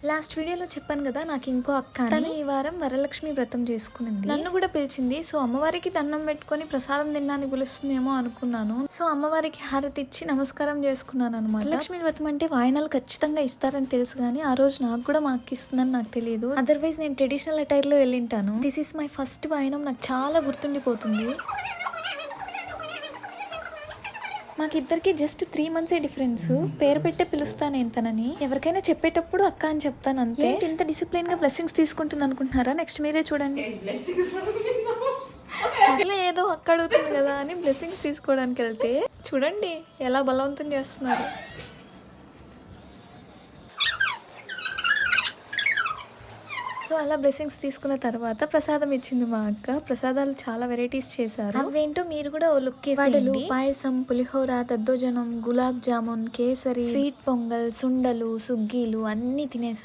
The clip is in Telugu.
లాస్ట్ వీడియోలో చెప్పాను కదా నాకు ఇంకో అక్క అని. తను ఈ వారం వరలక్ష్మి వ్రతం చేసుకునింది. నన్ను కూడా పిలిచింది. సో అమ్మవారికి దండం పెట్టుకొని ప్రసాదం తినడానికి పిలుస్తుందేమో అనుకున్నాను. సో అమ్మవారికి హారతి ఇచ్చి నమస్కారం చేసుకున్నాను అనమాట. లక్ష్మి వ్రతం అంటే వాయినాలు ఖచ్చితంగా ఇస్తారని తెలుసు కానీ ఆ రోజు నాకు కూడా మా అక్క ఇస్తుందని నాకు తెలియదు. అదర్వైజ్ నేను ట్రెడిషనల్ అటైర్ లో వెళ్ళింటాను. దిస్ ఇస్ మై ఫస్ట్ వాయినం. నాకు చాలా గుర్తుండిపోతుంది. మాకిద్దరికి జస్ట్ 3 months డిఫరెన్స్. పేరు పెట్టే పిలుస్తాను ఎంతనని. ఎవరికైనా చెప్పేటప్పుడు అక్క అని చెప్తాను అంతే. ఇంత డిసిప్లిన్ గా బ్లెస్సింగ్స్ తీసుకుంటుంది అనుకుంటున్నారా? నెక్స్ట్ మీరే చూడండి. సర్లే ఏదో అక్క అడుగుతుంది కదా అని బ్లెస్సింగ్స్ తీసుకోవడానికి వెళ్తే చూడండి ఎలా బలవంతం చేస్తున్నారు. సో అలా బ్లెస్సింగ్స్ తీసుకున్న తర్వాత ప్రసాదం ఇచ్చింది మా అక్క. ప్రసాదాలు చాలా వెరైటీస్ చేశారు. అవేంటో మీరు కూడా ఓ లుక్ వడలు, పాయసం, పులిహోర, దద్దోజనం, గులాబ్ జామున్, కేసరి, స్వీట్ పొంగల్, సుండలు, సుగ్గీలు అన్ని తినేసాం.